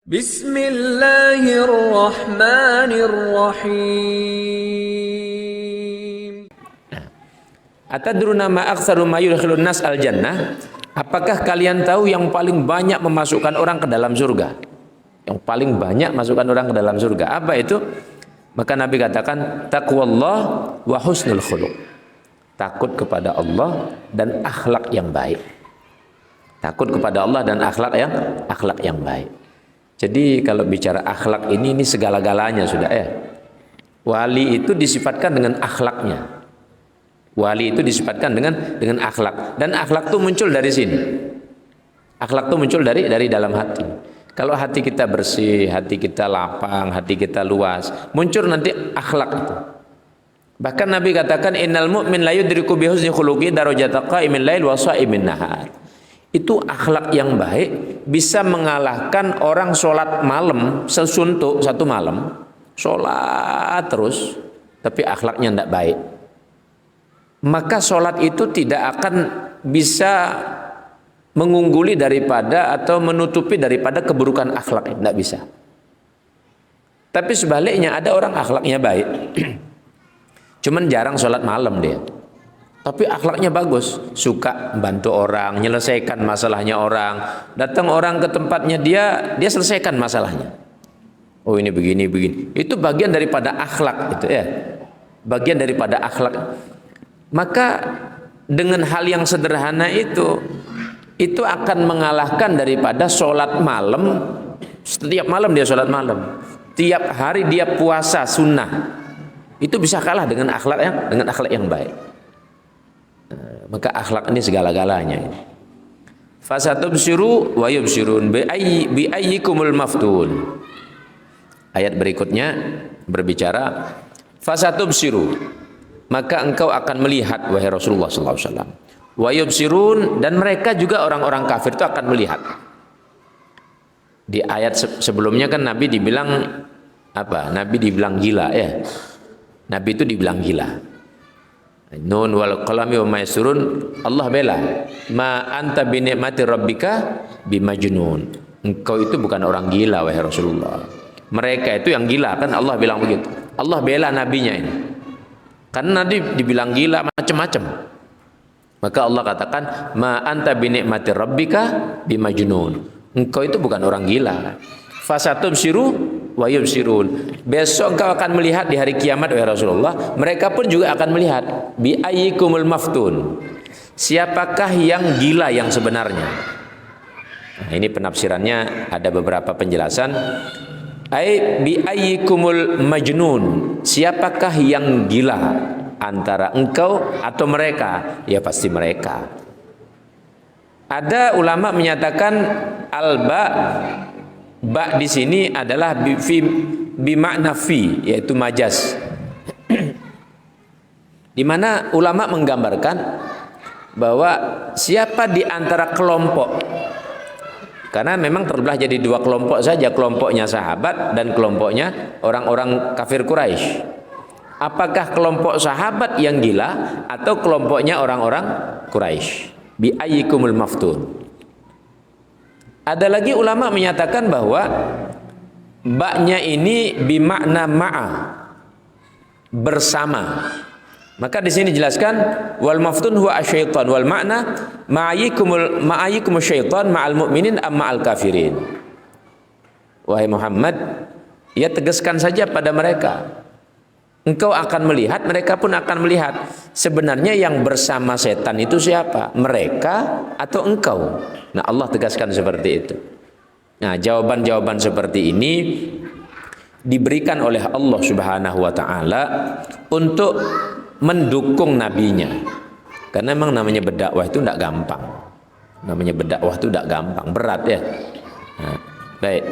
Bismillahirrahmanirrahim. Atadruna ma aktsaru ma yudkhilun nas al-jannah? Apakah kalian tahu yang paling banyak memasukkan orang ke dalam surga? Yang paling banyak masukkan orang ke dalam surga. Apa itu? Maka Nabi katakan taqwallah wa husnul khuluq. Takut kepada Allah dan akhlak yang baik. Takut kepada Allah dan akhlak yang baik. Jadi kalau bicara akhlak ini segala-galanya sudah ya. Wali itu disifatkan dengan akhlaknya. Wali itu disifatkan dengan akhlak, dan akhlak itu muncul dari sini. Akhlak itu muncul dari dalam hati. Kalau hati kita bersih, hati kita lapang, hati kita luas, muncul nanti akhlak itu. Bahkan Nabi katakan innal mu'min la yudriku bi husni khuluqi darajata qaimin lail wa shaimin nahar. Itu akhlak yang baik bisa mengalahkan orang sholat malam sesuntuk satu malam, sholat terus tapi akhlaknya tidak baik. Maka sholat itu tidak akan bisa mengungguli daripada atau menutupi daripada keburukan akhlak, tidak bisa. Tapi sebaliknya ada orang akhlaknya baik, cuman jarang sholat malam dia, tapi akhlaknya bagus, suka membantu orang, menyelesaikan masalahnya orang, datang orang ke tempatnya dia selesaikan masalahnya. Oh ini begini, itu bagian daripada akhlak itu ya, bagian daripada akhlak. Maka dengan hal yang sederhana itu akan mengalahkan daripada sholat malam. Setiap malam dia sholat malam, tiap hari dia puasa sunnah, itu bisa kalah dengan akhlak yang baik. Maka akhlak ini segala-galanya. Fasatubsiru wa yubsirun bi ayyikumul maftun. Ayat berikutnya berbicara fasatubsiru, maka engkau akan melihat wahai Rasulullah sallallahu alaihi wasallam. Wa yubsirun, dan mereka juga orang-orang kafir itu akan melihat. Di ayat sebelumnya kan Nabi dibilang apa? Nabi dibilang gila ya. Nabi itu dibilang gila. Nun wal qalami wa ma yasurun, Allah bela. Ma anta bi ni'mati rabbika bimajnun. Engkau itu bukan orang gila wahai Rasulullah. Mereka itu yang gila, kan Allah bilang begitu. Allah bela nabinya ini. Karena Nabi dibilang gila macam-macam. Maka Allah katakan ma anta bi ni'mati rabbika bimajnun. Engkau itu bukan orang gila. Fasatubsiru wa yubsirun. Besok engkau akan melihat di hari kiamat wahai Rasulullah, mereka pun juga akan melihat bi ayyikumul maftun. Siapakah yang gila yang sebenarnya? Nah, ini penafsirannya ada beberapa penjelasan. Ai bi ayyikumul majnun. Siapakah yang gila antara engkau atau mereka? Ya pasti mereka. Ada ulama menyatakan alba ba di sini adalah bi makna fi, yaitu majas. Di mana ulama menggambarkan bahwa siapa di antara kelompok, karena memang terbelah jadi dua kelompok saja, kelompoknya sahabat dan kelompoknya orang-orang kafir Quraisy. Apakah kelompok sahabat yang gila atau kelompoknya orang-orang Quraisy? Bi ayyikumul maftun. Ada lagi ulama menyatakan bahwa baknya ini bimakna ma'a, bersama. Maka di sini dijelaskan wal maftun huwa asyaitan wal makna ma'ayikum syaitan ma'al mu'minin amma al kafirin. Wahai Muhammad, ya tegaskan saja pada mereka, engkau akan melihat, mereka pun akan melihat. Sebenarnya yang bersama setan itu siapa? Mereka atau engkau? Nah, Allah tegaskan seperti itu. Nah, jawaban-jawaban seperti ini diberikan oleh Allah Subhanahu wa taala untuk mendukung nabinya. Karena memang namanya berdakwah itu tidak gampang. Namanya berdakwah itu tidak gampang, berat ya. Nah, baik.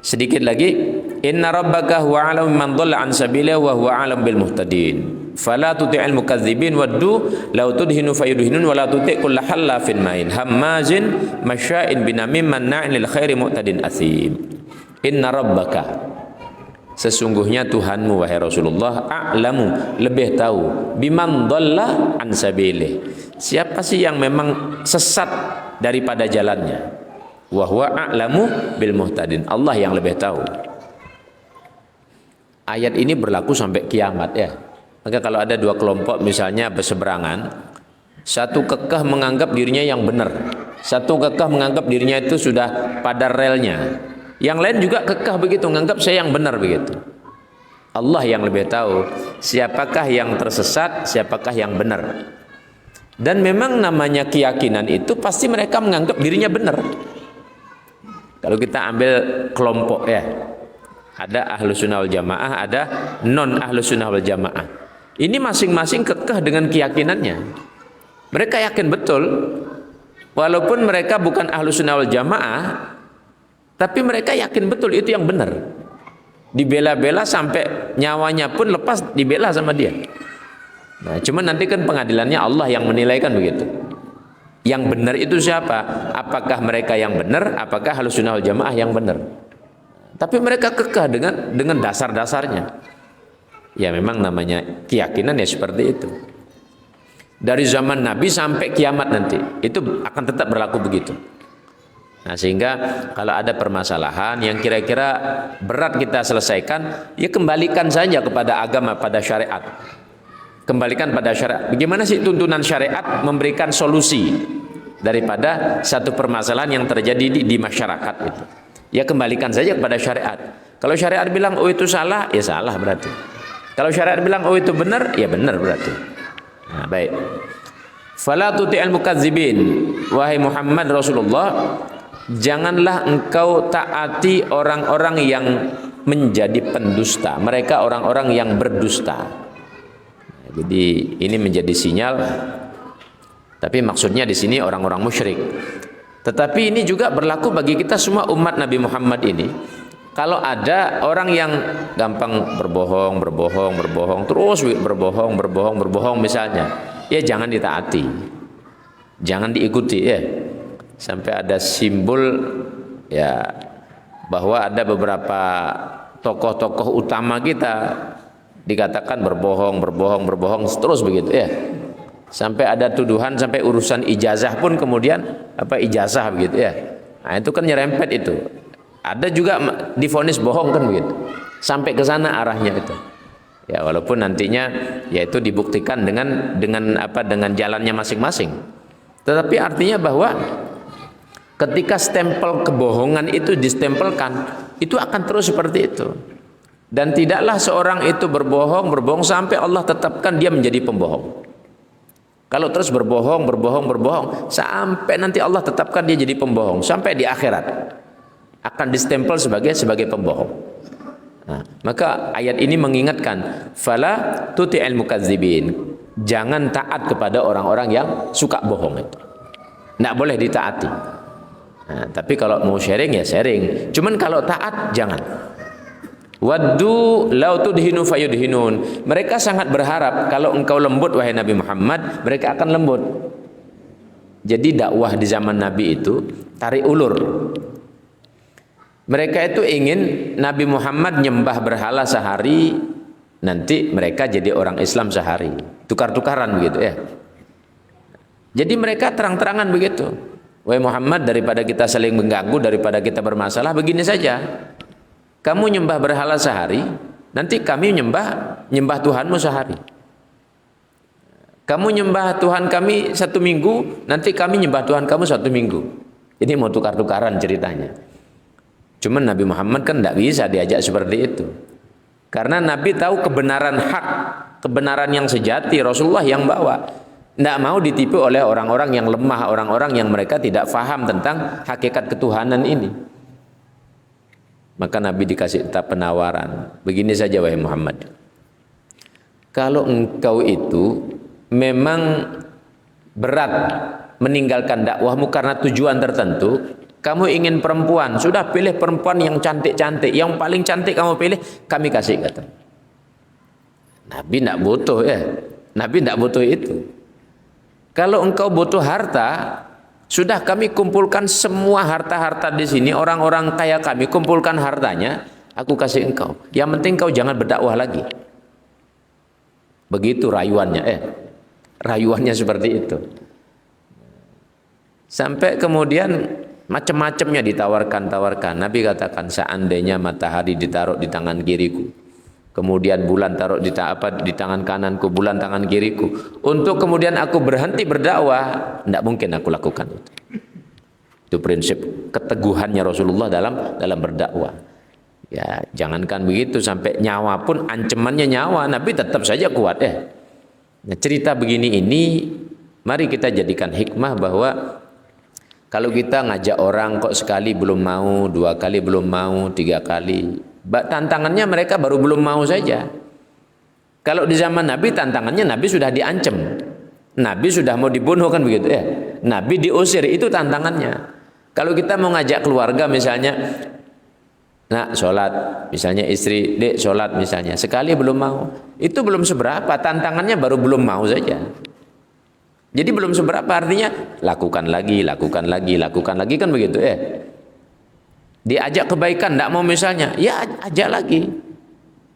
Sedikit lagi, inna rabbaka huwa a'lamu man dhalla an sabilihi wa huwa a'lamu bil muhtadin. Fala tuti'il mukadzibin waddu law tudhinu fayudhinun wa la tuti' kulla hallafin mahin hammazin masya'in binamim manna'in lil khairi mu'tadin athim. Inna rabbaka, sesungguhnya Tuhanmu wahai Rasulullah, a'lamu, lebih tahu, biman dhalla an sabilihi, siapa sih yang memang sesat daripada jalannya. Wa huwa a'lamu bil muhtadin. Allah yang lebih tahu. Ayat ini berlaku sampai kiamat ya. Maka kalau ada dua kelompok misalnya berseberangan, satu kekeh menganggap dirinya yang benar, satu kekeh menganggap dirinya itu sudah pada relnya, yang lain juga kekeh begitu, menganggap saya yang benar begitu. Allah yang lebih tahu siapakah yang tersesat, siapakah yang benar. Dan memang namanya keyakinan itu pasti mereka menganggap dirinya benar. Kalau kita ambil kelompok ya, ada Ahlus Sunnah wal Jamaah, ada non Ahlus Sunnah wal Jamaah. Ini masing-masing kekeh dengan keyakinannya. Mereka yakin betul, walaupun mereka bukan Ahlus Sunnah wal Jamaah, tapi mereka yakin betul itu yang benar. Dibela-bela sampai nyawanya pun lepas dibela sama dia. Nah, cuman nanti kan pengadilannya Allah yang menilaikan begitu. Yang benar itu siapa? Apakah mereka yang benar? Apakah Ahlus Sunnah wal Jamaah yang benar? Tapi mereka kekeh dengan dasar-dasarnya. Ya memang namanya keyakinan ya seperti itu. Dari zaman Nabi sampai kiamat nanti itu akan tetap berlaku begitu. Nah, sehingga kalau ada permasalahan yang kira-kira berat kita selesaikan, ya kembalikan saja kepada agama, pada syariat. Kembalikan pada syariat. Bagaimana sih tuntunan syariat memberikan solusi daripada satu permasalahan yang terjadi di masyarakat itu? Ya kembalikan saja kepada syariat. Kalau syariat bilang oh itu salah, ya salah berarti. Kalau syariat bilang oh itu benar, ya benar berarti. Nah, baik. Fala tuti'al mukadzibin. Wahai Muhammad Rasulullah, janganlah engkau taati orang-orang yang menjadi pendusta. Mereka orang-orang yang berdusta. Jadi ini menjadi sinyal. Tapi maksudnya di sini orang-orang musyrik. Tetapi ini juga berlaku bagi kita semua umat Nabi Muhammad ini. Kalau ada orang yang gampang berbohong terus berbohong misalnya, ya jangan ditaati, jangan diikuti ya. Sampai ada simbol ya bahwa ada beberapa tokoh-tokoh utama kita dikatakan berbohong terus begitu ya. Sampai ada tuduhan sampai urusan ijazah pun kemudian ijazah begitu ya. Nah itu kan nyerempet itu. Ada juga divonis bohong kan begitu. Sampai ke sana arahnya itu. Ya walaupun nantinya yaitu dibuktikan dengan jalannya masing-masing. Tetapi artinya bahwa ketika stempel kebohongan itu distempelkan, itu akan terus seperti itu. Dan tidaklah seorang itu berbohong sampai Allah tetapkan dia menjadi pembohong. Kalau terus berbohong sampai nanti Allah tetapkan dia jadi pembohong sampai di akhirat akan distempel sebagai pembohong. Nah, maka ayat ini mengingatkan fala tuti'il mukadzibin. Jangan taat kepada orang-orang yang suka bohong itu. Enggak boleh ditaati. Nah, tapi kalau mau sharing ya sharing. Cuman kalau taat jangan. Waddu law tudhinu fayudhinun. Mereka sangat berharap kalau engkau lembut wahai Nabi Muhammad, mereka akan lembut. Jadi dakwah di zaman Nabi itu tarik ulur. Mereka itu ingin Nabi Muhammad nyembah berhala sehari, nanti mereka jadi orang Islam sehari. Tukar-tukaran begitu ya. Jadi mereka terang-terangan begitu. Wahai Muhammad, daripada kita saling mengganggu, daripada kita bermasalah, begini saja. Kamu nyembah berhala sehari, nanti kami nyembah Tuhanmu sehari. Kamu nyembah Tuhan kami 1 minggu, nanti kami nyembah Tuhan kamu 1 minggu. Ini mau tukar-tukaran ceritanya. Cuman Nabi Muhammad kan tidak bisa diajak seperti itu. Karena Nabi tahu kebenaran hak, kebenaran yang sejati, Rasulullah yang bawa. Tidak mau ditipu oleh orang-orang yang lemah, orang-orang yang mereka tidak faham tentang hakikat ketuhanan ini. Maka Nabi dikasih penawaran. Begini saja wahai Muhammad. Kalau engkau itu memang berat meninggalkan dakwahmu karena tujuan tertentu, kamu ingin perempuan, sudah pilih perempuan yang cantik-cantik, yang paling cantik kamu pilih, kami kasih, kata. Nabi tidak butuh ya. Nabi tidak butuh itu. Kalau engkau butuh harta, sudah kami kumpulkan semua harta-harta di sini, orang-orang kaya kami kumpulkan hartanya, aku kasih engkau. Yang penting kau jangan berdakwah lagi. Begitu rayuannya, rayuannya seperti itu. Sampai kemudian macam-macamnya ditawarkan. Nabi katakan, seandainya matahari ditaruh di tangan kiriku, kemudian bulan taruh di tangan kananku, bulan tangan kiriku, untuk kemudian aku berhenti berdakwah, tidak mungkin aku lakukan itu. Itu prinsip keteguhannya Rasulullah dalam berdakwah. Ya, jangankan begitu, sampai nyawa pun, ancamannya nyawa, Nabi tetap saja kuat ya. Nah, cerita begini ini, mari kita jadikan hikmah bahwa kalau kita ngajak orang kok sekali belum mau, 2 kali belum mau, 3 kali, tantangannya mereka baru belum mau saja. Kalau di zaman Nabi, tantangannya Nabi sudah diancam, Nabi sudah mau dibunuh, kan begitu ya. Nabi diusir, itu tantangannya. Kalau kita mau ngajak keluarga misalnya, nak sholat, misalnya istri, dek sholat misalnya, sekali belum mau, itu belum seberapa, tantangannya baru belum mau saja. Jadi belum seberapa, artinya lakukan lagi kan begitu ya. Diajak kebaikan tidak mau misalnya, ya ajak lagi.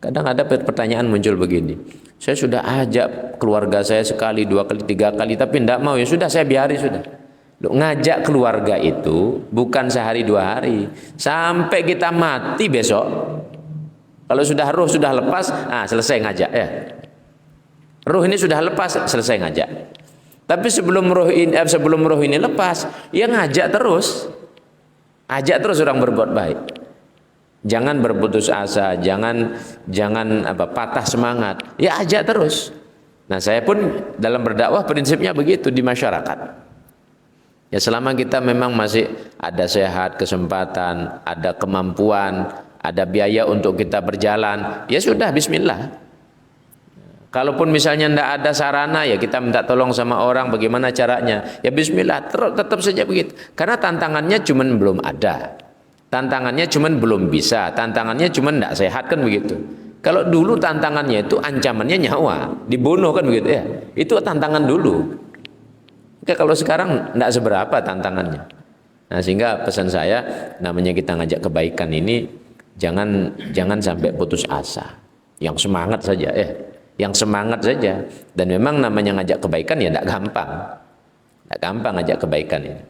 Kadang ada pertanyaan muncul begini, saya sudah ajak keluarga saya sekali, 2 kali, 3 kali, tapi tidak mau, ya sudah saya biari sudah. Loh, ngajak keluarga itu bukan sehari 2 hari, sampai kita mati besok. Kalau sudah roh sudah lepas, selesai ngajak ya. Roh ini sudah lepas, selesai ngajak. Tapi sebelum roh ini lepas, ya ngajak terus. Ajak terus orang berbuat baik. Jangan berputus asa, jangan patah semangat. Ya ajak terus. Nah, saya pun dalam berdakwah prinsipnya begitu di masyarakat. Ya selama kita memang masih ada sehat, kesempatan, ada kemampuan, ada biaya untuk kita berjalan, ya sudah bismillah. Kalaupun misalnya tidak ada sarana, ya kita minta tolong sama orang bagaimana caranya. Ya bismillah, tetap saja begitu. Karena tantangannya cuman belum ada. Tantangannya cuman belum bisa, tantangannya cuman tidak sehat, kan begitu. Kalau dulu tantangannya itu ancamannya nyawa, dibunuh, kan begitu ya. Itu tantangan dulu. Oke, kalau sekarang tidak seberapa tantangannya. Nah, sehingga pesan saya, namanya kita ngajak kebaikan ini, jangan sampai putus asa. Yang semangat saja ya. Yang semangat saja. Dan memang namanya ngajak kebaikan ya tidak gampang. Tidak gampang ngajak kebaikan ini.